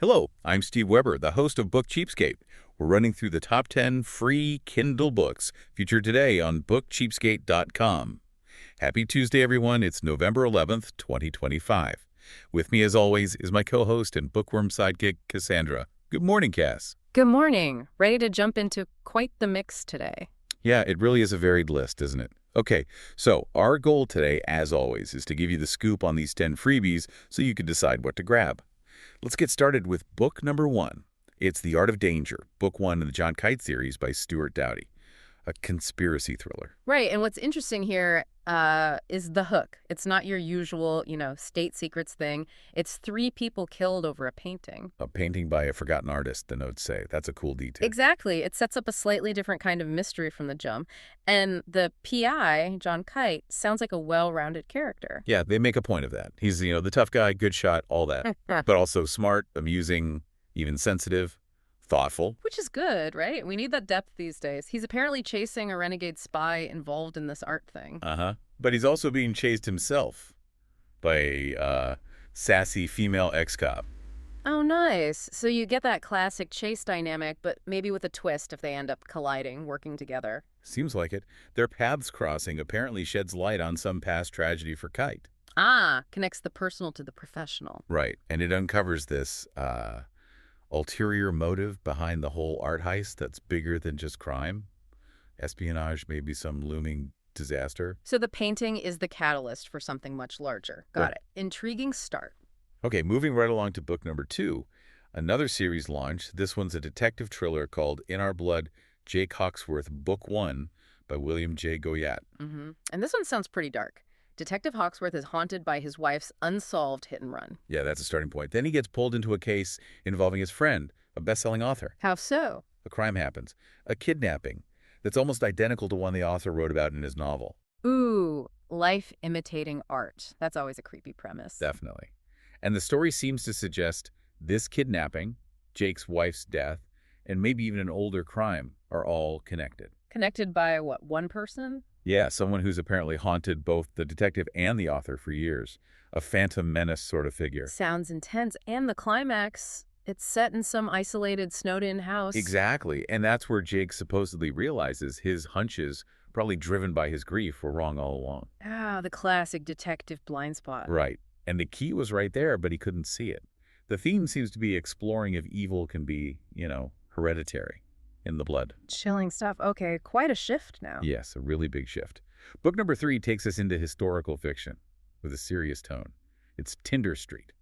Hello, I'm Steve Weber, the host of Book Cheapskate. We're running through the top 10 free Kindle books featured today on bookcheapskate.com. Happy Tuesday, everyone. It's November 11th, 2025. With me, as always, is my co-host and bookworm sidekick, Cassandra. Good morning, Cass. Good morning. Ready to jump into quite the mix today. Yeah, it really is a varied list, isn't it? Okay, so our goal today, as always, is to give you the scoop on these 10 freebies so you can decide what to grab. Let's get started with book number 1. It's The Art of Danger, book 1 in the John Kite series by Stuart Doughty, a conspiracy thriller. Right, and what's interesting here is the hook. It's not your usual, state secrets thing. It's 3 people killed over a painting. A painting by a forgotten artist, the notes say. That's a cool detail. Exactly. It sets up a slightly different kind of mystery from the jump. And the PI, John Kite, sounds like a well-rounded character. Yeah, they make a point of that. He's, the tough guy, good shot, all that. But also smart, amusing, even sensitive, thoughtful. Which is good, right? We need that depth these days. He's apparently chasing a renegade spy involved in this art thing. But he's also being chased himself by a sassy female ex-cop. Oh, nice. So you get that classic chase dynamic, but maybe with a twist if they end up colliding, working together. Seems like it. Their paths crossing apparently sheds light on some past tragedy for Kite. Ah, connects the personal to the professional. Right, and it uncovers this ulterior motive behind the whole art heist that's bigger than just crime. Espionage, maybe some looming disaster. So the painting is the catalyst for something much larger. Got Right. it. Intriguing start. Okay, moving right along to book number 2. Another series launched. This one's a detective thriller called In Our Blood, Jake Hawksworth, Book 1 by William J. Goyette. And this one sounds pretty dark. Detective Hawksworth is haunted by his wife's unsolved hit and run. Yeah, that's a starting point. Then he gets pulled into a case involving his friend, a best-selling author. How so? A crime happens. A kidnapping that's almost identical to one the author wrote about in his novel. Ooh, life imitating art. That's always a creepy premise. Definitely. And the story seems to suggest this kidnapping, Jake's wife's death, and maybe even an older crime are all connected. Connected by, what, one person? Yeah, someone who's apparently haunted both the detective and the author for years. A phantom menace sort of figure. Sounds intense. And the climax, it's set in some isolated, snowed-in house. Exactly. And that's where Jake supposedly realizes his hunches, probably driven by his grief, were wrong all along. Ah, the classic detective blind spot. Right. And the key was right there, but he couldn't see it. The theme seems to be exploring if evil can be, hereditary in the blood. Chilling stuff. Okay, quite a shift now. Yes, a really big shift. Book number 3 takes us into historical fiction with a serious tone. It's Tinder Street.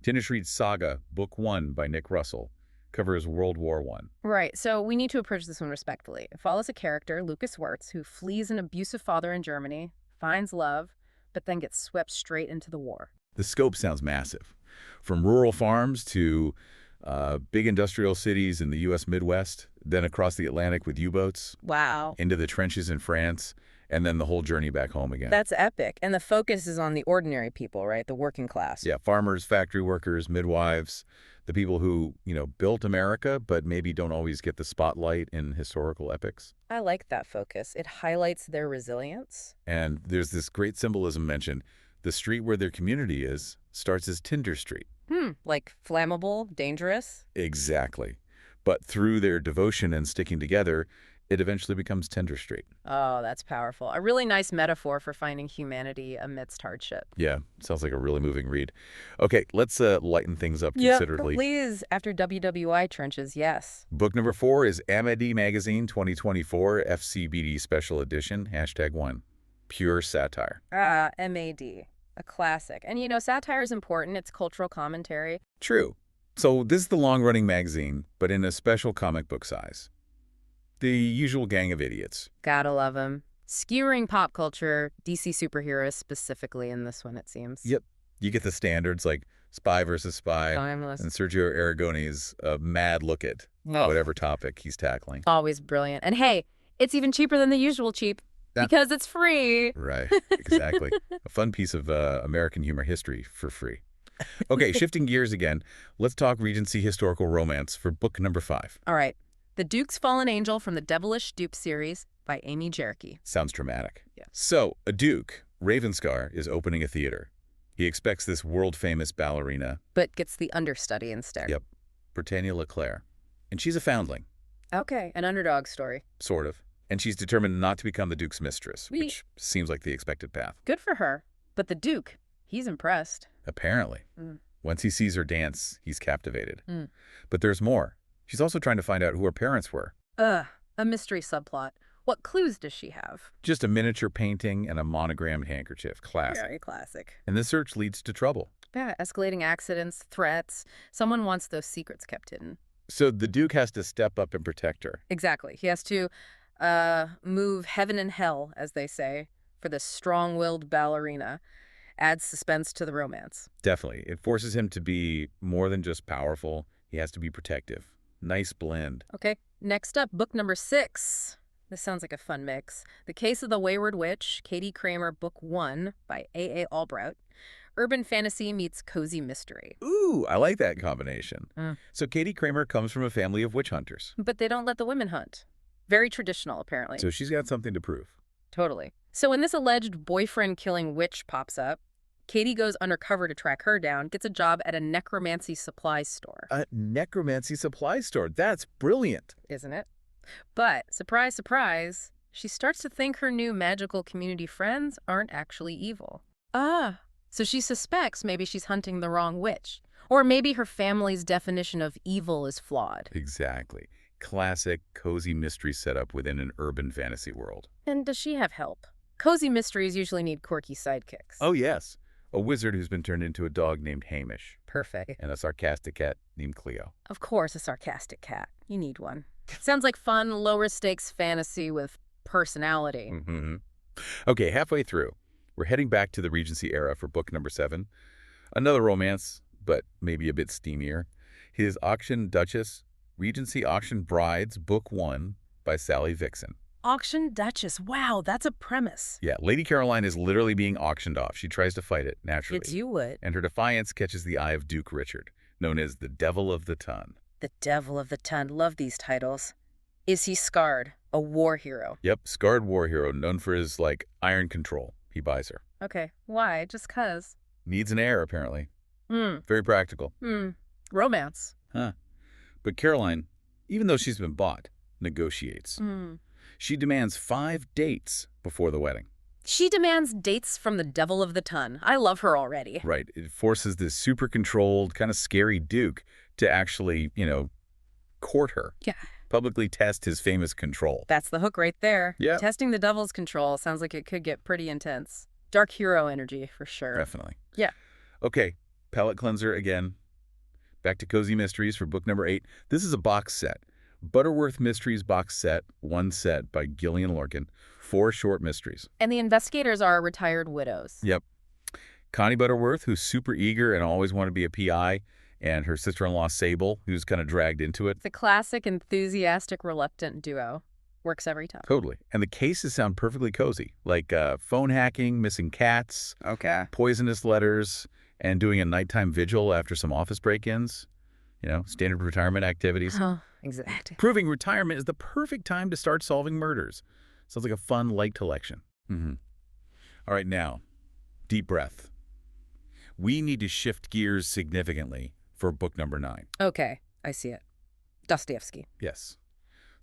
Tinder Street's Saga, Book 1 by Nick Russell, covers World War I. Right, so we need to approach this one respectfully. It follows a character, Lucas Wirtz, who flees an abusive father in Germany, finds love, but then gets swept straight into the war. The scope sounds massive. From rural farms to big industrial cities in the U.S. Midwest, then across the Atlantic with U-boats. Wow. Into the trenches in France, and then the whole journey back home again. That's epic. And the focus is on the ordinary people, right? The working class. Yeah, farmers, factory workers, midwives, the people who, built America, but maybe don't always get the spotlight in historical epics. I like that focus. It highlights their resilience. And there's this great symbolism mentioned. The street where their community is starts as Tinder Street. Like flammable, dangerous? Exactly. But through their devotion and sticking together, it eventually becomes Tinder Street. Oh, that's powerful. A really nice metaphor for finding humanity amidst hardship. Yeah, sounds like a really moving read. Okay, let's lighten things up considerably. Yeah, please. After WWI trenches, yes. Book number 4 is Amity Magazine 2024 FCBD Special Edition, #1. Pure satire. MAD. A classic. And satire is important. It's cultural commentary. True. So this is the long-running magazine, but in a special comic book size. The usual gang of idiots. Gotta love them. Skewering pop culture, DC superheroes specifically in this one, it seems. Yep. You get the standards like spy versus spy. Timeless. And Sergio Aragone's mad look at whatever topic he's tackling. Always brilliant. And hey, it's even cheaper than the usual cheap. Because it's free. Right, exactly. A fun piece of American humor history for free. Okay, shifting gears again, let's talk Regency historical romance for book number 5. All right. The Duke's Fallen Angel from the Devilish Dupe series by Amy Cherokee. Sounds dramatic. Yeah. So, a duke, Ravenscar, is opening a theater. He expects this world-famous ballerina. But gets the understudy instead. Yep. Britannia Leclerc. And she's a foundling, Okay, an underdog story. sort of. And she's determined not to become the Duke's mistress, We- which seems like the expected path. Good for her. But the Duke, he's impressed. Apparently. Mm. Once he sees her dance, he's captivated. Mm. But there's more. She's also trying to find out who her parents were. A mystery subplot. What clues does she have? Just a miniature painting and a monogrammed handkerchief. Classic. Very classic. And this search leads to trouble. Yeah, escalating accidents, threats. Someone wants those secrets kept hidden. So the Duke has to step up and protect her. Exactly. He has to move heaven and hell, as they say, for this strong-willed ballerina. Adds suspense to the romance. Definitely. It forces him to be more than just powerful. He has to be protective. Nice blend. Okay, next up, book number 6. This sounds like a fun mix. The Case of the Wayward Witch, Katie Kramer, book 1 by A.A. Albrout. Urban fantasy meets cozy mystery. Ooh, I like that combination. Mm. So Katie Kramer comes from a family of witch hunters. But they don't let the women hunt. Very traditional, apparently. So she's got something to prove. Totally. So when this alleged boyfriend-killing witch pops up, Katie goes undercover to track her down, gets a job at a necromancy supply store. A necromancy supply store. That's brilliant. Isn't it? But, surprise, surprise, she starts to think her new magical community friends aren't actually evil. So she suspects maybe she's hunting the wrong witch. Or maybe her family's definition of evil is flawed. Exactly. Classic cozy mystery setup within an urban fantasy world. And does she have help? Cozy mysteries usually need quirky sidekicks. Oh, yes. A wizard who's been turned into a dog named Hamish. Perfect. And a sarcastic cat named Cleo. Of course, a sarcastic cat. You need one. Sounds like fun, lower-stakes fantasy with personality. Mm-hmm. Okay, halfway through. We're heading back to the Regency era for book number 7. Another romance, but maybe a bit steamier. His Auction Duchess, Regency Auction Brides, book 1 by Sally Vixen. Auction Duchess. Wow, that's a premise. Yeah, Lady Caroline is literally being auctioned off. She tries to fight it, naturally. It's you would. And her defiance catches the eye of Duke Richard, known as the Devil of the Ton. The Devil of the Ton. Love these titles. Is he scarred? A war hero? Yep, scarred war hero, known for his, iron control. He buys her. Okay. Why? Just 'cause? Needs an heir, apparently. Hmm. Very practical. Romance. Huh. But Caroline, even though she's been bought, negotiates. She demands 5 dates before the wedding. She demands dates from the Devil of the Ton. I love her already. Right. It forces this super controlled, kind of scary Duke to actually, court her. Yeah. Publicly test his famous control. That's the hook right there. Yeah. Testing the Devil's control sounds like it could get pretty intense. Dark hero energy, for sure. Definitely. Yeah. Okay. Palette cleanser again. Back to Cozy Mysteries for book number 8. This is a box set. Butterworth Mysteries box set, 1 set by Gillian Lorcan. 4 short mysteries. And the investigators are retired widows. Yep. Connie Butterworth, who's super eager and always wanted to be a PI, and her sister-in-law Sable, who's kind of dragged into it. The classic enthusiastic, reluctant duo. Works every time. Totally. And the cases sound perfectly cozy, like phone hacking, missing cats, Okay. poisonous letters, and doing a nighttime vigil after some office break-ins. Standard retirement activities. Oh, exactly. Proving retirement is the perfect time to start solving murders. Sounds like a fun, light collection. All right, now, deep breath. We need to shift gears significantly for book number 9. Okay, I see it. Dostoevsky. Yes.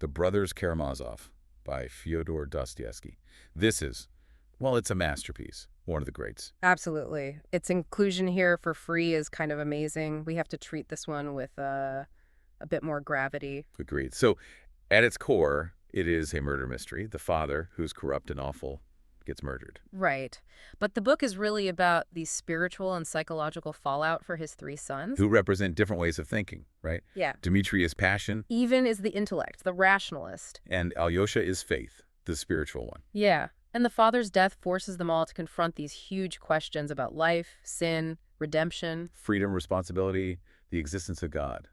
The Brothers Karamazov by Fyodor Dostoevsky. This is, it's a masterpiece. One of the greats. Absolutely. Its inclusion here for free is kind of amazing. We have to treat this one with a bit more gravity. Agreed. So, at its core, it is a murder mystery. The father, who's corrupt and awful, gets murdered. Right. But the book is really about the spiritual and psychological fallout for his 3 sons. Who represent different ways of thinking, right? Yeah. Dmitri is passion. Even is the intellect, the rationalist. And Alyosha is faith, the spiritual one. Yeah. And the father's death forces them all to confront these huge questions about life, sin, redemption. Freedom, responsibility, the existence of God.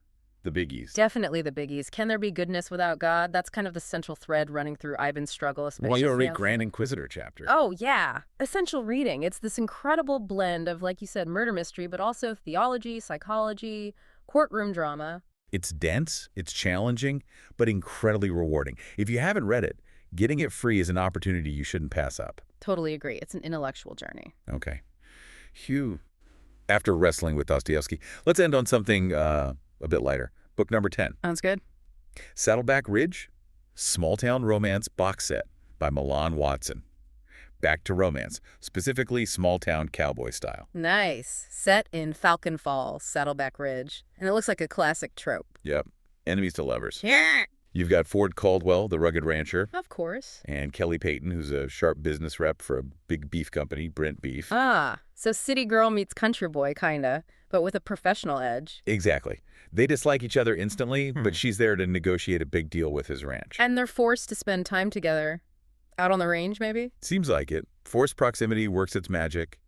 The biggies. Definitely the biggies. Can there be goodness without God? That's kind of the central thread running through Ivan's struggle, especially. Well, you read Grand Inquisitor chapter. Oh, yeah. Essential reading. It's this incredible blend of, like you said, murder mystery, but also theology, psychology, courtroom drama. It's dense, it's challenging, but incredibly rewarding. If you haven't read it, getting it free is an opportunity you shouldn't pass up. Totally agree. It's an intellectual journey. Okay. After wrestling with Dostoevsky, let's end on something a bit lighter. book number 10. Sounds good. Saddleback Ridge, Small Town Romance Box Set by Milan Watson. Back to romance, specifically small town cowboy style. Nice. Set in Falcon Falls, Saddleback Ridge. And it looks like a classic trope. Yep. Enemies to lovers. Yeah. You've got Ford Caldwell, the rugged rancher, Of course. and Kelly Payton, who's a sharp business rep for a big beef company, Brent Beef. Ah, so city girl meets country boy, kinda, but with a professional edge. Exactly. They dislike each other instantly, but she's there to negotiate a big deal with his ranch. And they're forced to spend time together. Out on the range, maybe? Seems like it. Forced proximity works its magic.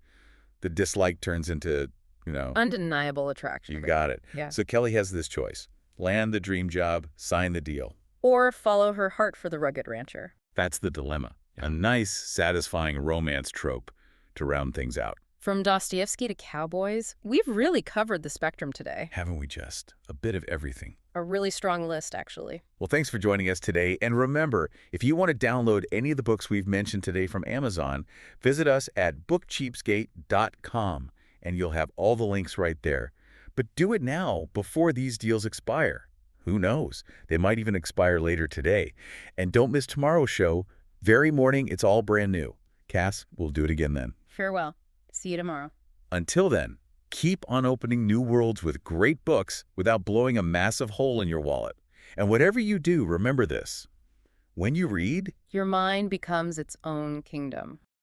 The dislike turns into, Undeniable attraction. you got it. Yeah. So Kelly has this choice. Land the dream job, sign the deal. Or follow her heart for the rugged rancher. That's the dilemma. A nice, satisfying romance trope to round things out. From Dostoevsky to cowboys, we've really covered the spectrum today. Haven't we just? A bit of everything. A really strong list, actually. Well, thanks for joining us today. And remember, if you want to download any of the books we've mentioned today from Amazon, visit us at bookcheapskate.com and you'll have all the links right there. But do it now before these deals expire. Who knows? They might even expire later today. And don't miss tomorrow's show. Very morning, it's all brand new. Cass, we'll do it again then. Farewell. See you tomorrow. Until then, keep on opening new worlds with great books without blowing a massive hole in your wallet. And whatever you do, remember this. When you read, Your mind becomes its own kingdom.